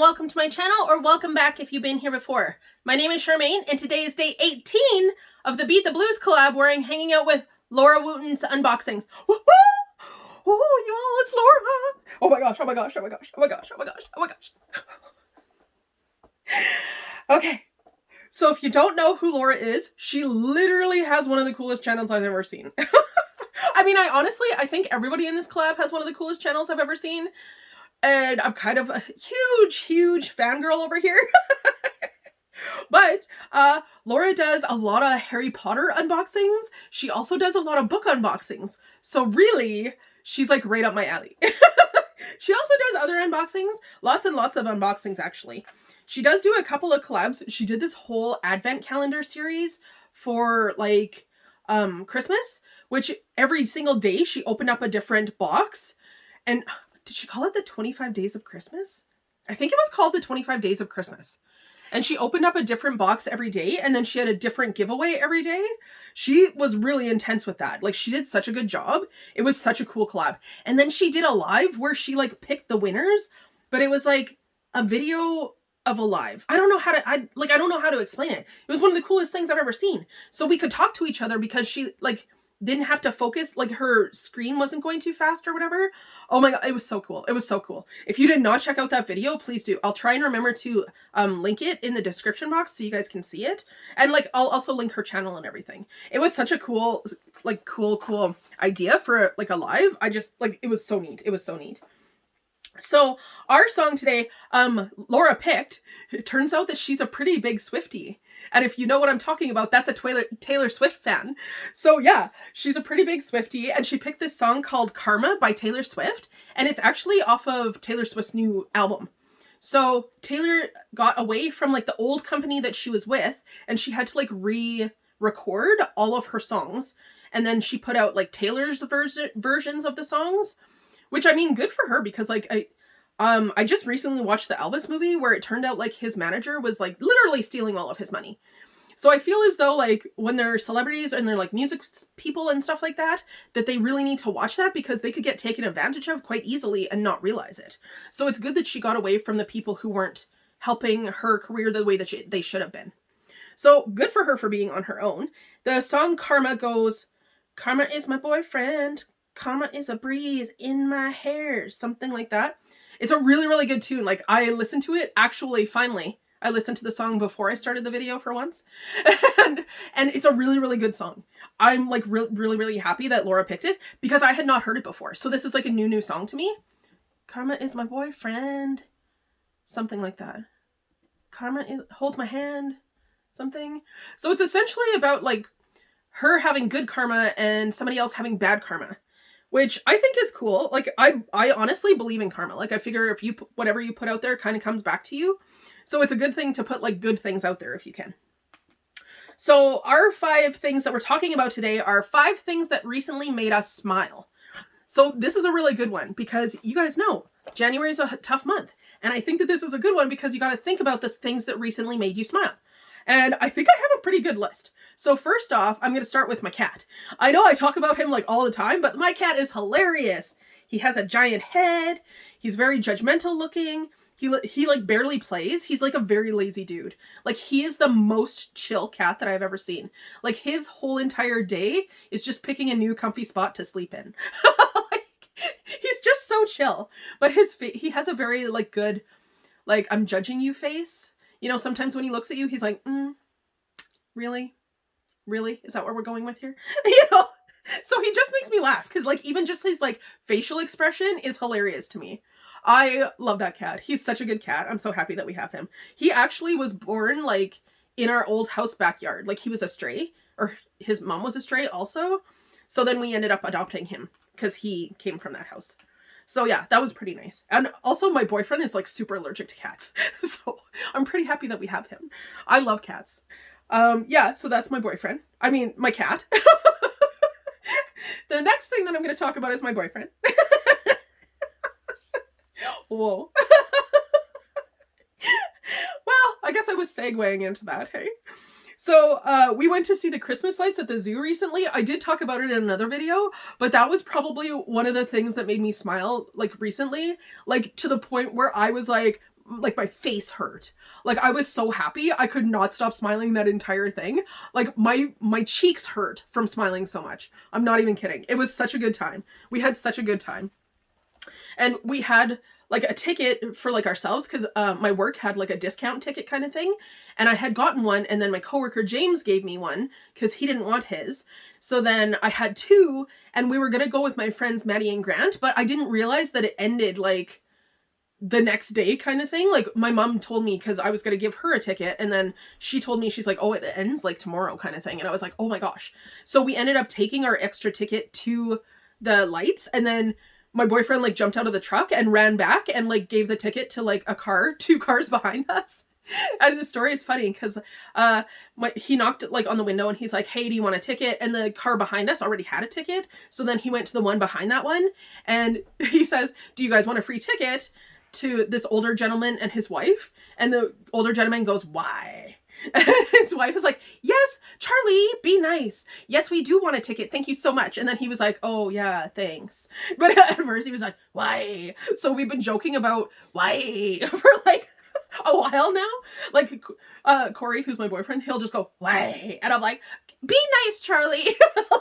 welcome to my channel, or welcome back if you've been here before. My name is Charmaine, and today is day 18 of the Beat the Blues collab where I'm hanging out with Laura Wooten's unboxings. Oh, you all, it's Laura! Oh my gosh, oh my gosh, oh my gosh, oh my gosh, oh my gosh, oh my gosh. Okay, so if you don't know who Laura is, she literally has one of the coolest channels I've ever seen. I mean, I think everybody in this collab has one of the coolest channels I've ever seen. And I'm kind of a huge fangirl over here. But Laura does a lot of Harry Potter unboxings. She also does a lot of book unboxings. So really, she's like right up my alley. She also does other unboxings. Lots and lots of unboxings, actually. She does do a couple of collabs. She did this whole advent calendar series for like Christmas, which every single day she opened up a different box. And did she call it the 25 Days of Christmas? I think it was called the 25 Days of Christmas. And she opened up a different box every day, and then she had a different giveaway every day. She was really intense with that. Like, she did such a good job. It was such a cool collab. And then she did a live where she like picked the winners, but it was like a video of a live. I don't know how to explain it. It was one of the coolest things I've ever seen. So we could talk to each other because she like didn't have to focus, like her screen wasn't going too fast or whatever. Oh my god, it was so cool. It was so cool. If you did not check out that video, please do. I'll try and remember to link it in the description box so you guys can see it. And like, I'll also link her channel and everything. It was such a cool, like cool idea for like a live. I just like, it was so neat. It was so neat. So our song today, Laura picked. It turns out that she's a pretty big Swiftie. And if you know what I'm talking about, that's a Taylor Swift fan. So yeah, she's a pretty big Swiftie, and she picked this song called Karma by Taylor Swift, and it's actually off of Taylor Swift's new album. So Taylor got away from like the old company that she was with, and she had to like re-record all of her songs, and then she put out like Taylor's versions of the songs, which, I mean, good for her, because like I just recently watched the Elvis movie where it turned out like his manager was like literally stealing all of his money. So I feel as though like when they're celebrities and they're like music people and stuff like that, that they really need to watch that, because they could get taken advantage of quite easily and not realize it. So it's good that she got away from the people who weren't helping her career the way that they should have been. So good for her for being on her own. The song Karma goes, "Karma is my boyfriend. Karma is a breeze in my hair," something like that. It's a really good tune. Like, I listened to it, actually, finally. I listened to the song before I started the video for once. and it's a really good song. I'm like really happy that Laura picked it, because I had not heard it before. So this is like a new song to me. Karma is my boyfriend. Something like that. Karma holds my hand. Something. So it's essentially about like her having good karma and somebody else having bad karma, which I think is cool. Like, I honestly believe in karma. Like, I figure if you whatever you put out there kind of comes back to you. So it's a good thing to put like good things out there if you can. So our 5 things that we're talking about today are 5 things that recently made us smile. So this is a really good one, because you guys know January is a tough month. And I think that this is a good one because you got to think about the things that recently made you smile. And I think I have a pretty good list. So first off, I'm going to start with my cat. I know I talk about him like all the time, but my cat is hilarious. He has a giant head. He's very judgmental looking. He like barely plays. He's like a very lazy dude. Like, he is the most chill cat that I've ever seen. Like, his whole entire day is just picking a new comfy spot to sleep in. Like, he's just so chill. But he has a very like good, like, I'm judging you face. You know, sometimes when he looks at you, he's like, really? Really? Is that where we're going with here? You know? So he just makes me laugh, because like even just his like facial expression is hilarious to me. I love that cat. He's such a good cat. I'm so happy that we have him. He actually was born like in our old house backyard. Like, he was a stray, or his mom was a stray also. So then we ended up adopting him because he came from that house. So yeah, that was pretty nice. And also my boyfriend is like super allergic to cats. So I'm pretty happy that we have him. I love cats. Yeah, so that's my boyfriend. I mean, my cat. The next thing that I'm going to talk about is my boyfriend. Whoa. Well, I guess I was segueing into that, hey? So we went to see the Christmas lights at the zoo recently. I did talk about it in another video, but that was probably one of the things that made me smile like recently, like to the point where I was like like my face hurt. Like I was so happy. I could not stop smiling that entire thing. Like my cheeks hurt from smiling so much. I'm not even kidding. It was such a good time. We had such a good time. And we had like a ticket for like ourselves because my work had like a discount ticket kind of thing. And I had gotten one, and then my coworker James gave me one because he didn't want his. So then I had two, and we were going to go with my friends Maddie and Grant, but I didn't realize that it ended like the next day kind of thing. Like my mom told me because I was going to give her a ticket, and then she told me, she's like, oh, it ends like tomorrow kind of thing. And I was like, oh my gosh. So we ended up taking our extra ticket to the lights, and then my boyfriend like jumped out of the truck and ran back and like gave the ticket to like a car, 2 cars behind us. And the story is funny because he knocked like on the window, and he's like, hey, do you want a ticket? And the car behind us already had a ticket. So then he went to the one behind that one, and he says, do you guys want a free ticket to this older gentleman and his wife? And the older gentleman goes, why? And his wife is like, yes, Charlie, be nice. Yes, we do want a ticket. Thank you so much. And then he was like, oh yeah, thanks. But at first he was like, why? So we've been joking about why for like a while now. Like Corey, who's my boyfriend, he'll just go, why? And I'm like, be nice, Charlie.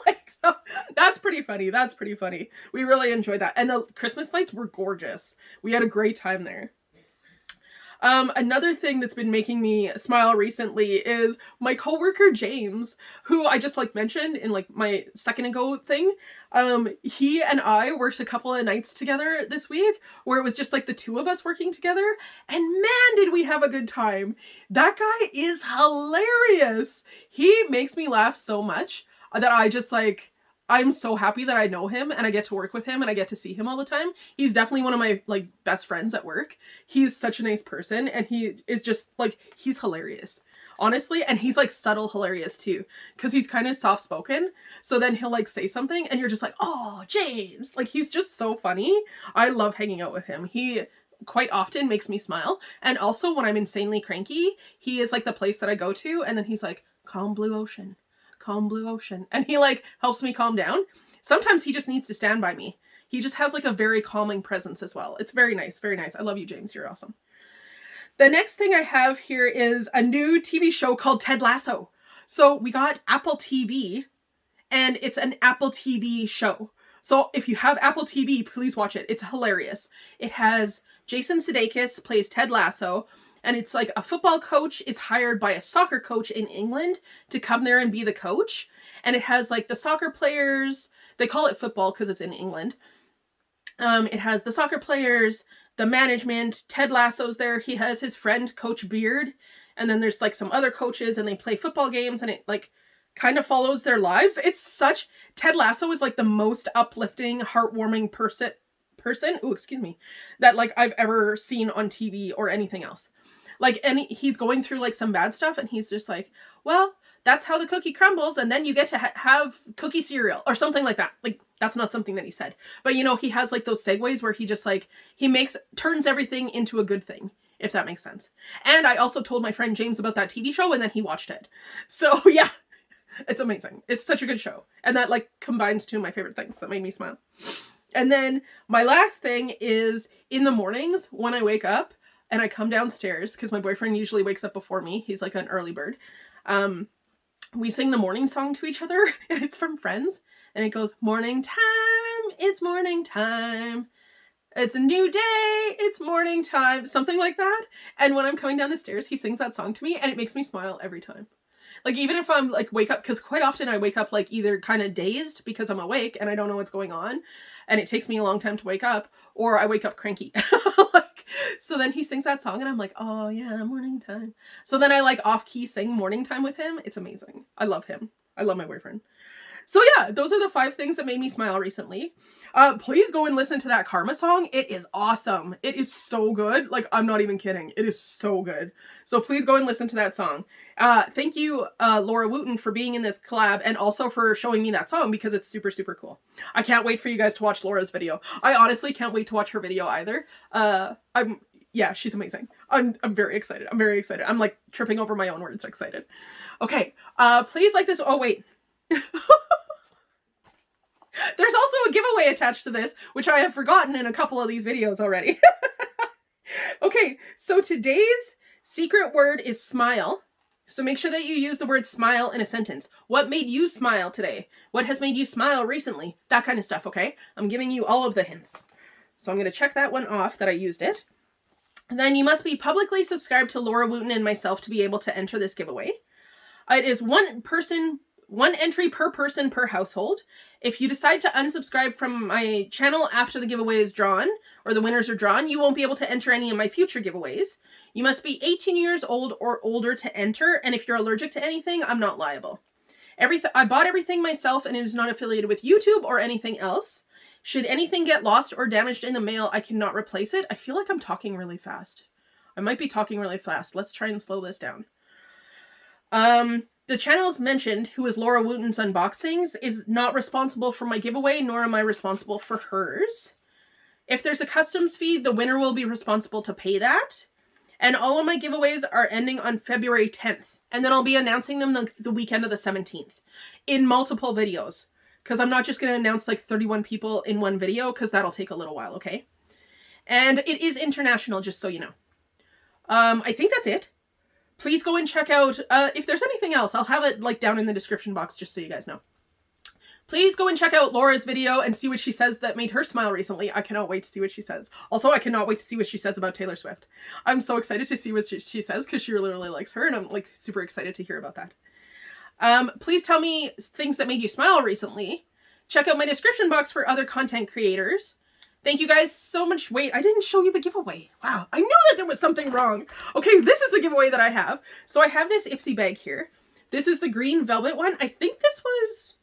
Like, so that's pretty funny. That's pretty funny. We really enjoyed that. And the Christmas lights were gorgeous. We had a great time there. Another thing that's been making me smile recently is my coworker James, who I just like mentioned in like my second ago thing. He and I worked a couple of nights together this week where it was just like the two of us working together, and man, did we have a good time. That guy is hilarious. He makes me laugh so much that I just like, I'm so happy that I know him and I get to work with him and I get to see him all the time. He's definitely one of my like best friends at work. He's such a nice person, and he is just like, he's hilarious, honestly. And he's like subtle hilarious too, because he's kind of soft spoken. So then he'll like say something and you're just like, oh, James. Like he's just so funny. I love hanging out with him. He quite often makes me smile. And also when I'm insanely cranky, he is like the place that I go to, and then he's like, calm blue ocean. Calm blue ocean. And he like helps me calm down. Sometimes he just needs to stand by me. He just has like a very calming presence as well. It's very nice. Very nice. I love you, James. You're awesome. The next thing I have here is a new TV show called Ted Lasso. So we got Apple TV, and it's an Apple TV show. So if you have Apple TV, please watch it. It's hilarious. It has Jason Sudeikis plays Ted Lasso. And it's like a football coach is hired by a soccer coach in England to come there and be the coach. And it has like the soccer players, they call it football because it's in England. It has the soccer players, the management, Ted Lasso's there. He has his friend, Coach Beard. And then there's like some other coaches, and they play football games, and it like kind of follows their lives. It's such, Ted Lasso is like the most uplifting, heartwarming person, that like I've ever seen on TV or anything else. Like, and he's going through like some bad stuff, and he's just like, well, that's how the cookie crumbles, and then you get to have cookie cereal or something like that. Like, that's not something that he said, but you know, he has like those segues where he just like, turns everything into a good thing, if that makes sense. And I also told my friend James about that TV show, and then he watched it. So yeah, it's amazing. It's such a good show. And that like combines two of my favorite things that made me smile. And then my last thing is in the mornings when I wake up, and I come downstairs, because my boyfriend usually wakes up before me. He's like an early bird. We sing the morning song to each other, and it's from Friends. And it goes, morning time, it's morning time. It's a new day, it's morning time. Something like that. And when I'm coming down the stairs, he sings that song to me, and it makes me smile every time. Like, even if I'm like wake up, because quite often I wake up like either kind of dazed because I'm awake and I don't know what's going on, and it takes me a long time to wake up, or I wake up cranky. So then he sings that song, and I'm like, oh yeah, morning time. So then I like off key sing morning time with him. It's amazing. I love him. I love my boyfriend. So yeah, those are the 5 things that made me smile recently. Please go and listen to that Karma song. It is awesome. It is so good. Like, I'm not even kidding. It is so good. So please go and listen to that song. Thank you, Laura Wooten, for being in this collab, and also for showing me that song, because it's super, super cool. I can't wait for you guys to watch Laura's video. I honestly can't wait to watch her video either. Yeah, she's amazing. I'm very excited. I'm very excited. I'm like tripping over my own words. Excited. Okay. Please like this. Oh, wait. There's also a giveaway attached to this, which I have forgotten in a couple of these videos already. Okay, so today's secret word is smile. So make sure that you use the word smile in a sentence. What made you smile today? What has made you smile recently? That kind of stuff, okay? I'm giving you all of the hints. So I'm going to check that one off that I used it. And then you must be publicly subscribed to Laura Wooten and myself to be able to enter this giveaway. It is one entry per person per household. If you decide to unsubscribe from my channel after the giveaway is drawn, or the winners are drawn, you won't be able to enter any of my future giveaways. You must be 18 years old or older to enter, and if you're allergic to anything, I'm not liable. I bought everything myself, and it is not affiliated with YouTube or anything else. Should anything get lost or damaged in the mail, I cannot replace it. I feel like I'm talking really fast. I might be talking really fast. Let's try and slow this down. The channels mentioned, who is Laura Wooten's Unboxings, is not responsible for my giveaway, nor am I responsible for hers. If there's a customs fee, the winner will be responsible to pay that. And all of my giveaways are ending on February 10th. And then I'll be announcing them the weekend of the 17th in multiple videos. Because I'm not just going to announce like 31 people in one video, because that'll take a little while, okay? And it is international, just so you know. I think that's it. Please go and check out, if there's anything else, I'll have it like down in the description box just so you guys know. Please go and check out Laura's video and see what she says that made her smile recently. I cannot wait to see what she says. Also, I cannot wait to see what she says about Taylor Swift. I'm so excited to see what she says because she really likes her, and I'm like super excited to hear about that. Please tell me things that made you smile recently. Check out my description box for other content creators. Thank you guys so much. Wait, I didn't show you the giveaway. Wow, I knew that there was something wrong. Okay, this is the giveaway that I have. So I have this Ipsy bag here. This is the green velvet one. I think this was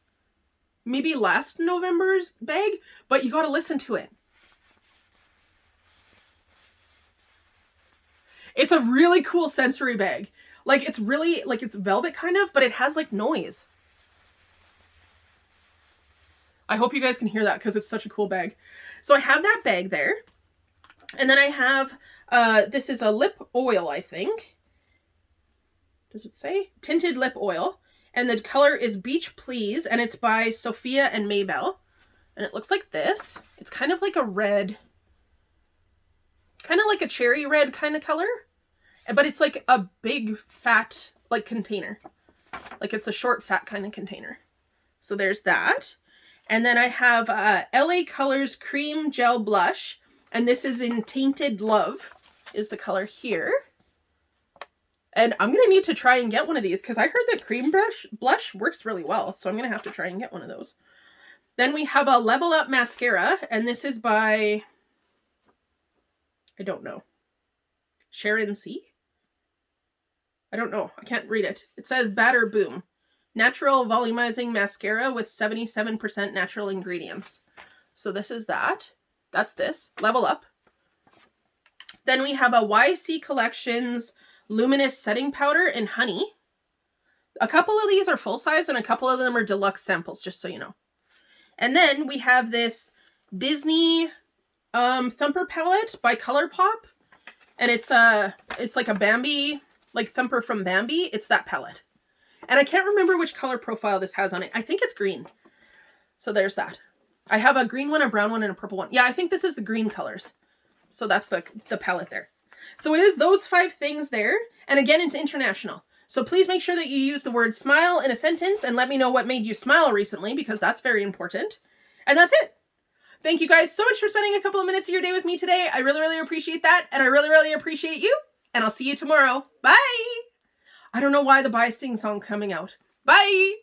maybe last November's bag, but you got to listen to it. It's a really cool sensory bag. Like, it's really, like, it's velvet kind of, but it has, like, noise. I hope you guys can hear that because it's such a cool bag. So I have that bag there. And then I have, this is a lip oil, I think. Does it say? Tinted lip oil. And the color is Beach Please, and it's by Sophia and Maybell. And it looks like this. It's kind of like a red, kind of like a cherry red kind of color. But it's like a big, fat, like, container. Like, it's a short, fat kind of container. So there's that. And then I have LA Colors Cream Gel Blush. And this is in Tainted Love, is the color here. And I'm going to need to try and get one of these, because I heard that cream blush works really well. So I'm going to have to try and get one of those. Then we have a Level Up Mascara. And this is by, I don't know, Sharon C? I don't know. I can't read it. It says Batter Boom. Natural volumizing mascara with 77% natural ingredients. So this is that. That's this. Level Up. Then we have a YC Collections Luminous Setting Powder in Honey. A couple of these are full size and a couple of them are deluxe samples, just so you know. And then we have this Disney Thumper palette by ColourPop. And it's like a Bambi, like Thumper from Bambi. It's that palette. And I can't remember which color profile this has on it. I think it's green. So there's that. I have a green one, a brown one, and a purple one. Yeah, I think this is the green colors. So that's the palette there. So it is those 5 things there. And again, it's international. So please make sure that you use the word smile in a sentence and let me know what made you smile recently, because that's very important. And that's it. Thank you guys so much for spending a couple of minutes of your day with me today. I really appreciate that. And I really appreciate you. And I'll see you tomorrow. Bye. I don't know why the bye sing song coming out. Bye!